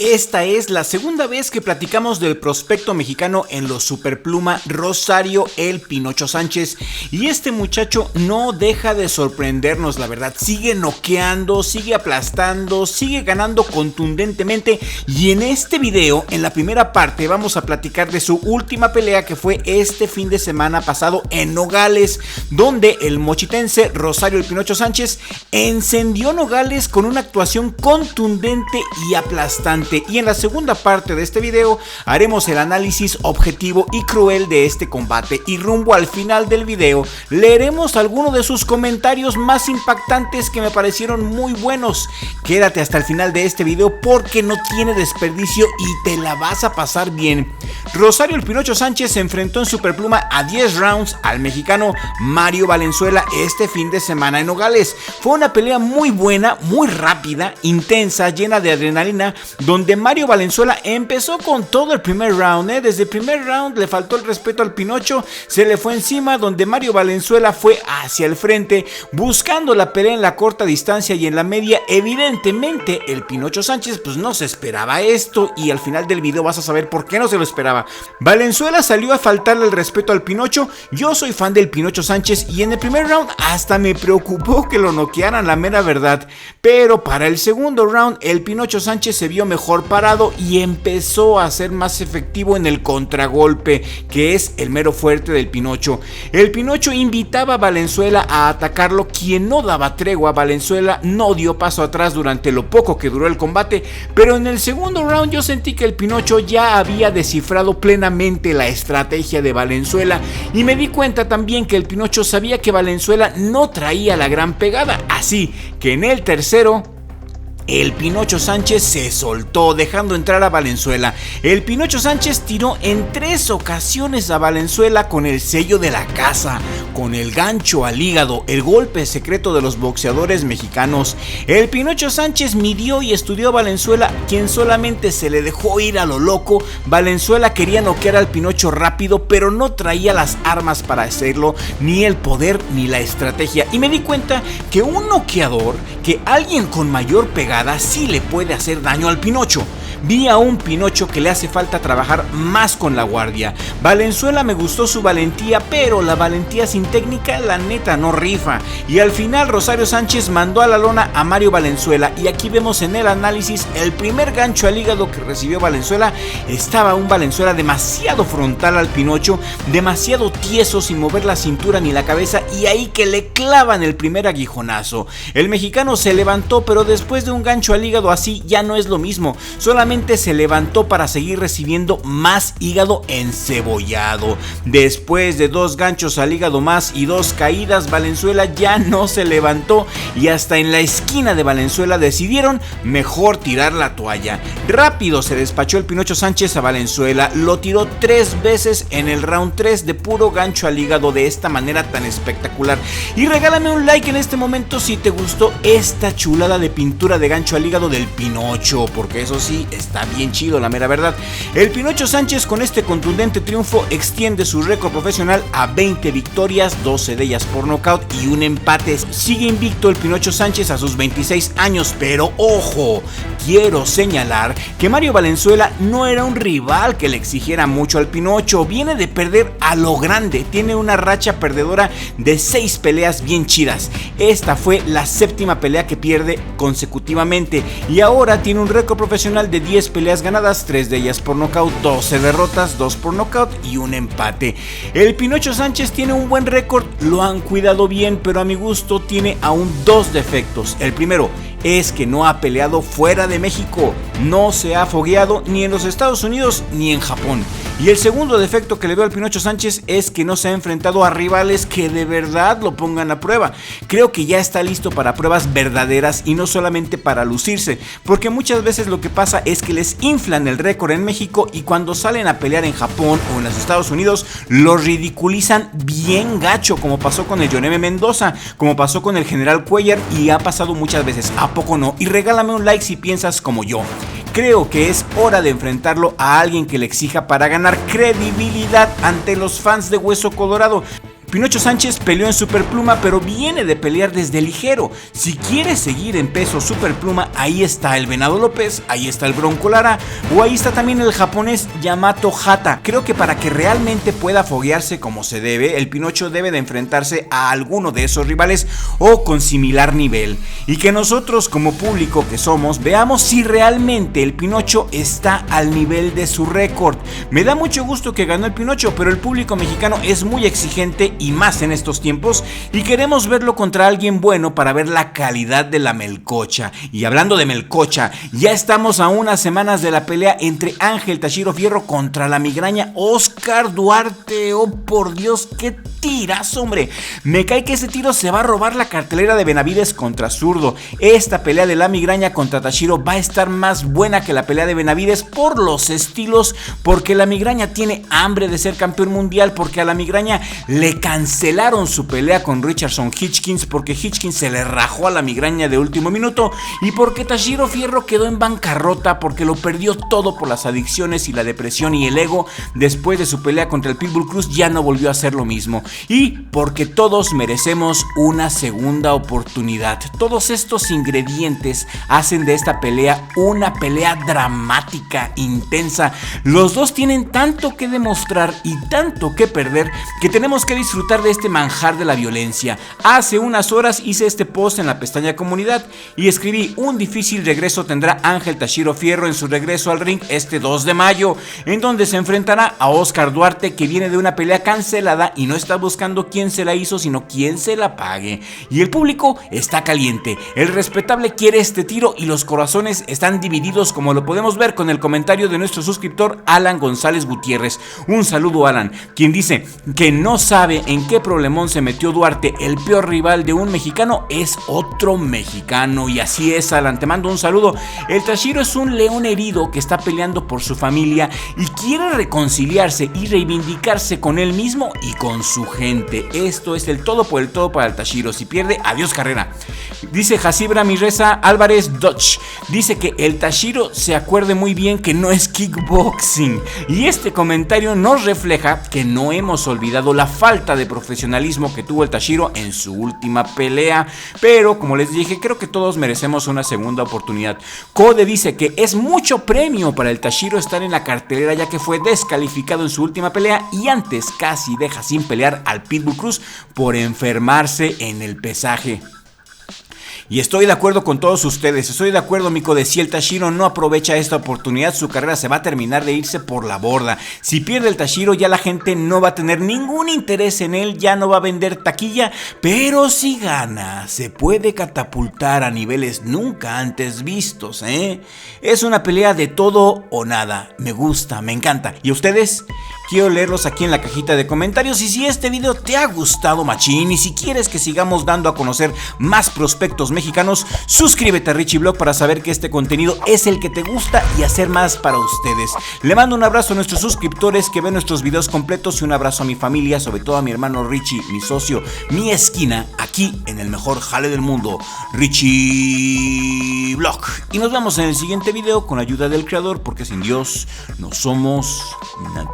Esta es la segunda vez que platicamos del prospecto mexicano en los Superpluma, Rosario El Pinocho Sánchez, y este muchacho no deja de sorprendernos, la verdad. Sigue noqueando, sigue aplastando, sigue ganando contundentemente, y en este video, en la primera parte, vamos a platicar de su última pelea, que fue este fin de semana pasado en Nogales, donde el mochitense Rosario El Pinocho Sánchez encendió Nogales con una actuación contundente y aplastante. Y en la segunda parte de este video haremos el análisis objetivo y cruel de este combate, y rumbo al final del video leeremos algunos de sus comentarios más impactantes que me parecieron muy buenos. Quédate hasta el final de este video porque no tiene desperdicio y te la vas a pasar bien. Rosario El Pinocho Sánchez se enfrentó en Superpluma a 10 rounds al mexicano Mario Valenzuela este fin de semana en Nogales. Fue una pelea muy buena, muy rápida, intensa, llena de adrenalina, donde Mario Valenzuela empezó con todo el primer round. Desde el primer round le faltó el respeto al Pinocho, se le fue encima, donde Mario Valenzuela fue hacia el frente, buscando la pelea en la corta distancia y en la media. Evidentemente el Pinocho Sánchez pues no se esperaba esto, y al final del video vas a saber por qué no se lo esperaba. Valenzuela salió a faltarle el respeto al Pinocho. Yo soy fan del Pinocho Sánchez y en el primer round hasta me preocupó que lo noquearan, la mera verdad, pero para el segundo round el Pinocho Sánchez se vio mejor parado y empezó a ser más efectivo en el contragolpe, que es el mero fuerte del Pinocho. El Pinocho invitaba a Valenzuela a atacarlo, quien no daba tregua. Valenzuela no dio paso atrás durante lo poco que duró el combate, pero en el segundo round yo sentí que el Pinocho ya había descifrado plenamente la estrategia de Valenzuela, y me di cuenta también que el Pinocho sabía que Valenzuela no traía la gran pegada, así que en el tercero el Pinocho Sánchez se soltó, dejando entrar a Valenzuela. El Pinocho Sánchez tiró en 3 ocasiones a Valenzuela con el sello de la casa, con el gancho al hígado, el golpe secreto de los boxeadores mexicanos. El Pinocho Sánchez midió y estudió a Valenzuela, quien solamente se le dejó ir a lo loco. Valenzuela quería noquear al Pinocho rápido, pero no traía las armas para hacerlo, ni el poder ni la estrategia. Y me di cuenta que un noqueador, que alguien con mayor pegada, sí le puede hacer daño al Pinocho. Vi a un Pinocho que le hace falta trabajar más con la guardia. Valenzuela me gustó su valentía, pero la valentía sin técnica la neta no rifa. Y al final Rosario Sánchez mandó a la lona a Mario Valenzuela, y aquí vemos en el análisis el primer gancho al hígado que recibió Valenzuela. Estaba un Valenzuela demasiado frontal al Pinocho, demasiado tieso, sin mover la cintura ni la cabeza, y ahí que le clavan el primer aguijonazo. El mexicano se levantó, pero después de un gancho al hígado así ya no es lo mismo. Solamente se levantó para seguir recibiendo más hígado encebollado. Después de 2 ganchos al hígado más y 2 caídas, Valenzuela ya no se levantó, y hasta en la esquina de Valenzuela decidieron mejor tirar la toalla. Rápido se despachó el Pinocho Sánchez a Valenzuela, lo tiró 3 veces en el round 3 de puro gancho al hígado, de esta manera tan espectacular. Y regálame un like en este momento si te gustó esta chulada de pintura de gancho al hígado del Pinocho, porque eso sí, está bien chido, la mera verdad. El Pinocho Sánchez con este contundente triunfo extiende su récord profesional a 20 victorias, 12 de ellas por nocaut y un empate. Sigue invicto el Pinocho Sánchez a sus 26 años, pero ojo, quiero señalar que Mario Valenzuela no era un rival que le exigiera mucho al Pinocho. Viene de perder a lo grande, tiene una racha perdedora de 6 peleas bien chidas. Esta fue la 7ª pelea que pierde consecutivamente, y ahora tiene un récord profesional de 10 peleas ganadas, 3 de ellas por nocaut, 12 derrotas, 2 por nocaut y un empate. El Pinocho Sánchez tiene un buen récord, lo han cuidado bien, pero a mi gusto tiene aún 2 defectos. El primero es que no ha peleado fuera de México, no se ha fogueado ni en los Estados Unidos ni en Japón. Y el segundo defecto que le veo al Pinocho Sánchez es que no se ha enfrentado a rivales que de verdad lo pongan a prueba. Creo que ya está listo para pruebas verdaderas y no solamente para lucirse, porque muchas veces lo que pasa es que les inflan el récord en México, y cuando salen a pelear en Japón o en los Estados Unidos los ridiculizan bien gacho, como pasó con el John M. Mendoza, como pasó con el General Cuellar, y ha pasado muchas veces. ¿A poco no? Y regálame un like si piensas como yo. Creo que es hora de enfrentarlo a alguien que le exija para ganar credibilidad ante los fans de Hueso Colorado. Pinocho Sánchez peleó en Superpluma, pero viene de pelear desde ligero. Si quiere seguir en peso Superpluma, ahí está el Venado López, ahí está el Bronco Lara, o ahí está también el japonés Yamato Hata. Creo que para que realmente pueda foguearse como se debe, el Pinocho debe de enfrentarse a alguno de esos rivales o con similar nivel. Y que nosotros como público que somos, veamos si realmente el Pinocho está al nivel de su récord. Me da mucho gusto que ganó el Pinocho, pero el público mexicano es muy exigente y más en estos tiempos, y queremos verlo contra alguien bueno para ver la calidad de la melcocha. Y hablando de melcocha, ya estamos a unas semanas de la pelea entre Ángel Tashiro Fierro contra la migraña Oscar Duarte. Oh por Dios, qué tirazo, hombre. Me cae que ese tiro se va a robar la cartelera de Benavides contra Zurdo. Esta pelea de la migraña contra Tashiro va a estar más buena que la pelea de Benavides por los estilos, porque la migraña tiene hambre de ser campeón mundial, porque a la migraña le cancelaron su pelea con Richardson Hitchkins, porque Hitchkins se le rajó a la migraña de último minuto, y porque Tashiro Fierro quedó en bancarrota porque lo perdió todo por las adicciones y la depresión y el ego. Después de su pelea contra el Pitbull Cruz ya no volvió a hacer lo mismo, y porque todos merecemos una segunda oportunidad. Todos estos ingredientes hacen de esta pelea una pelea dramática, intensa. Los dos tienen tanto que demostrar y tanto que perder que tenemos que disfrutar de este manjar de la violencia. Hace unas horas hice este post en la pestaña comunidad y escribí: un difícil regreso tendrá Ángel Tashiro Fierro en su regreso al ring este 2 de mayo, en donde se enfrentará a Oscar Duarte, que viene de una pelea cancelada y no está buscando quién se la hizo, sino quién se la pague. Y el público está caliente, el respetable quiere este tiro y los corazones están divididos, como lo podemos ver con el comentario de nuestro suscriptor Alan González Gutiérrez. Un saludo, Alan, quien dice que no sabe en qué problemón se metió Duarte. El peor rival de un mexicano es otro mexicano. Y así es, Alan, te mando un saludo. El Tashiro es un león herido que está peleando por su familia y quiere reconciliarse y reivindicarse con él mismo y con su gente. Esto es el todo por el todo para el Tashiro. Si pierde, adiós carrera. Dice Jacibra Mireza Álvarez Dodge, dice que el Tashiro se acuerde muy bien que no es kickboxing, y este comentario nos refleja que no hemos olvidado la falta de profesionalismo que tuvo el Tashiro en su última pelea, pero como les dije, creo que todos merecemos una segunda oportunidad. Code dice que es mucho premio para el Tashiro estar en la cartelera, ya que fue descalificado en su última pelea y antes casi deja sin pelear al Pitbull Cruz por enfermarse en el pesaje. Y estoy de acuerdo con todos ustedes, estoy de acuerdo, Mico, de si el Tashiro no aprovecha esta oportunidad, su carrera se va a terminar de irse por la borda. Si pierde el Tashiro, ya la gente no va a tener ningún interés en él, ya no va a vender taquilla, pero si gana, se puede catapultar a niveles nunca antes vistos, ¿eh? Es una pelea de todo o nada, me gusta, me encanta. ¿Y ustedes? Quiero leerlos aquí en la cajita de comentarios. Y si este video te ha gustado machín y si quieres que sigamos dando a conocer más prospectos mexicanos, suscríbete a Richie Blog para saber que este contenido es el que te gusta y hacer más para ustedes. Le mando un abrazo a nuestros suscriptores que ven nuestros videos completos y un abrazo a mi familia, sobre todo a mi hermano Richie, mi socio, mi esquina, aquí en el mejor jale del mundo, Richie Blog. Y nos vemos en el siguiente video con la ayuda del creador, porque sin Dios no somos nada.